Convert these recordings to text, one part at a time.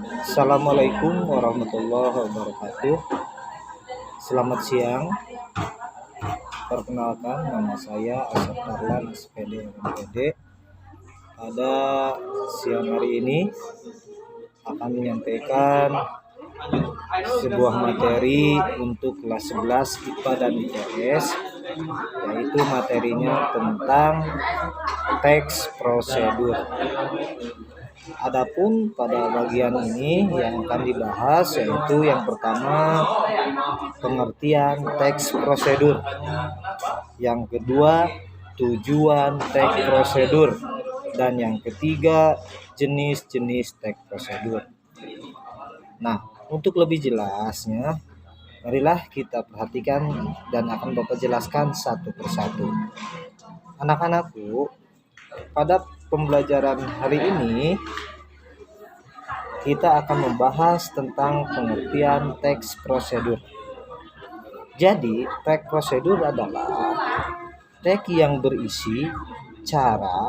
Assalamualaikum warahmatullahi wabarakatuh. Selamat siang. Perkenalkan, nama saya Asep Tarlan, SPD MPD. Pada siang hari ini akan menyampaikan sebuah materi untuk kelas 11 IPA dan IPS, yaitu materinya tentang teks prosedur. Adapun pada bagian ini yang akan dibahas yaitu yang pertama pengertian teks prosedur, yang kedua tujuan teks prosedur, dan yang ketiga jenis-jenis teks prosedur. Nah, untuk lebih jelasnya, marilah kita perhatikan dan akan Bapak jelaskan satu persatu. Anak-anakku, pada pembelajaran hari ini kita akan membahas tentang pengertian teks prosedur. Jadi, teks prosedur adalah teks yang berisi cara,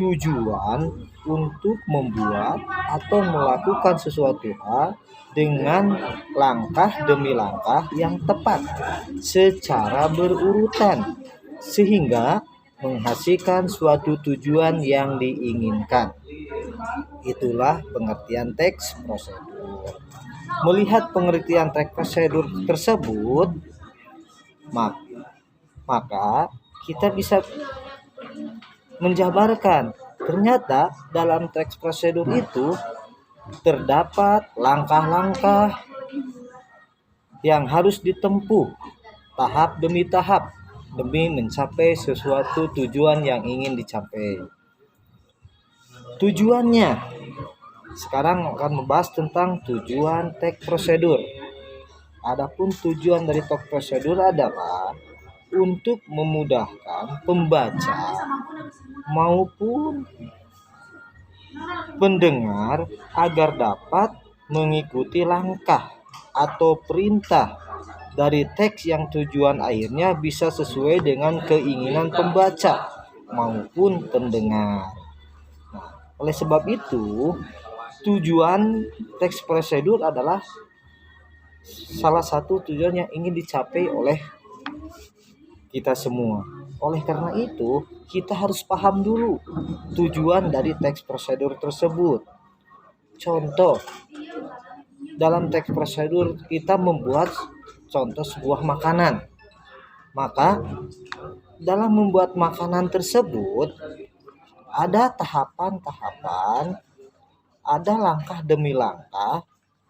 tujuan untuk membuat atau melakukan sesuatu hal dengan langkah demi langkah yang tepat secara berurutan sehingga menghasilkan suatu tujuan yang diinginkan. Itulah pengertian teks prosedur. Melihat pengertian teks prosedur tersebut, maka kita bisa menjabarkan ternyata dalam teks prosedur itu terdapat langkah-langkah yang harus ditempuh tahap demi tahap demi mencapai sesuatu tujuan yang ingin dicapai. Tujuannya, sekarang akan membahas tentang tujuan teks prosedur. Adapun tujuan dari teks prosedur adalah untuk memudahkan pembaca maupun pendengar agar dapat mengikuti langkah atau perintah dari teks yang tujuan akhirnya bisa sesuai dengan keinginan pembaca maupun pendengar. Nah, oleh sebab itu, tujuan teks prosedur adalah salah satu tujuan yang ingin dicapai oleh kita semua. Oleh karena itu, kita harus paham dulu tujuan dari teks prosedur tersebut. Contoh, dalam teks prosedur kita membuat contoh sebuah makanan. Maka dalam membuat makanan tersebut ada tahapan-tahapan, ada langkah demi langkah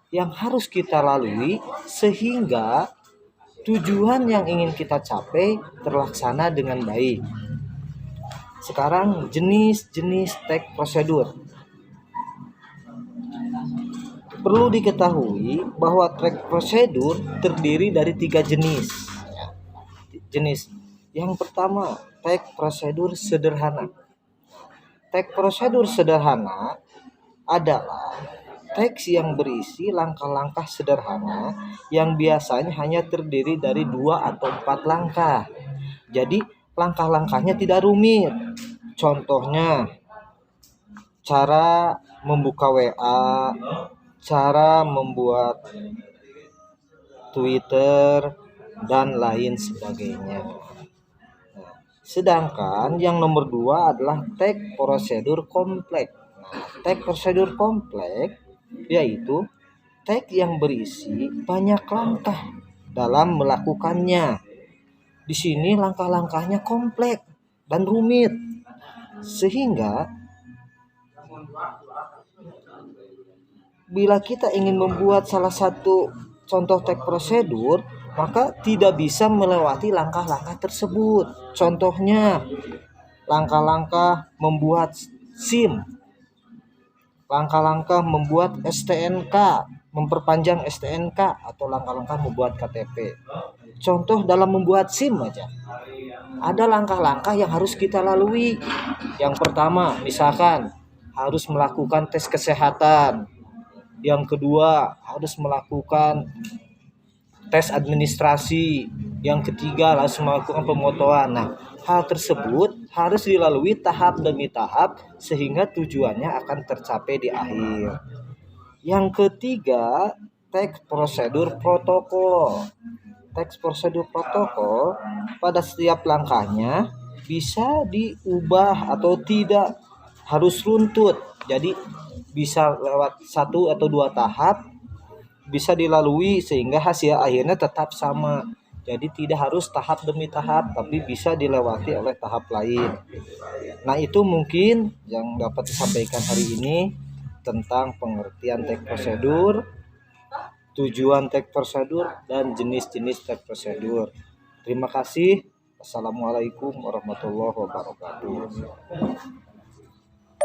yang harus kita lalui sehingga tujuan yang ingin kita capai terlaksana dengan baik. Sekarang jenis-jenis teks prosedur. Perlu diketahui bahwa teks prosedur terdiri dari 3 jenis. Yang pertama, teks prosedur sederhana. Teks prosedur sederhana adalah teks yang berisi langkah-langkah sederhana yang biasanya hanya terdiri dari 2 atau 4 langkah. Jadi langkah-langkahnya tidak rumit. Contohnya, cara membuka WA, cara membuat Twitter, dan lain sebagainya. Sedangkan yang nomor 2 adalah teks prosedur kompleks. Teks prosedur kompleks yaitu teks yang berisi banyak langkah dalam melakukannya. Di sini langkah-langkahnya kompleks dan rumit, sehingga bila kita ingin membuat salah satu contoh teks prosedur, maka tidak bisa melewati langkah-langkah tersebut. Contohnya, langkah-langkah membuat SIM, langkah-langkah membuat STNK, memperpanjang STNK, atau langkah-langkah membuat KTP. Contoh dalam membuat SIM aja, ada langkah-langkah yang harus kita lalui. Yang pertama, misalkan harus melakukan tes kesehatan. Yang kedua, harus melakukan tes administrasi. Yang ketiga, harus melakukan pemotoan. Nah, hal tersebut harus dilalui tahap demi tahap sehingga tujuannya akan tercapai di akhir. Yang ketiga, teks prosedur protokol. Teks prosedur protokol pada setiap langkahnya bisa diubah atau tidak harus runtut. Jadi bisa lewat satu atau dua tahap bisa dilalui sehingga hasil akhirnya tetap sama. Jadi tidak harus tahap demi tahap, tapi bisa dilewati oleh tahap lain. Nah, itu mungkin yang dapat disampaikan hari ini tentang pengertian teks prosedur, tujuan teks prosedur, dan jenis-jenis teks prosedur. Terima kasih. Assalamualaikum warahmatullahi wabarakatuh.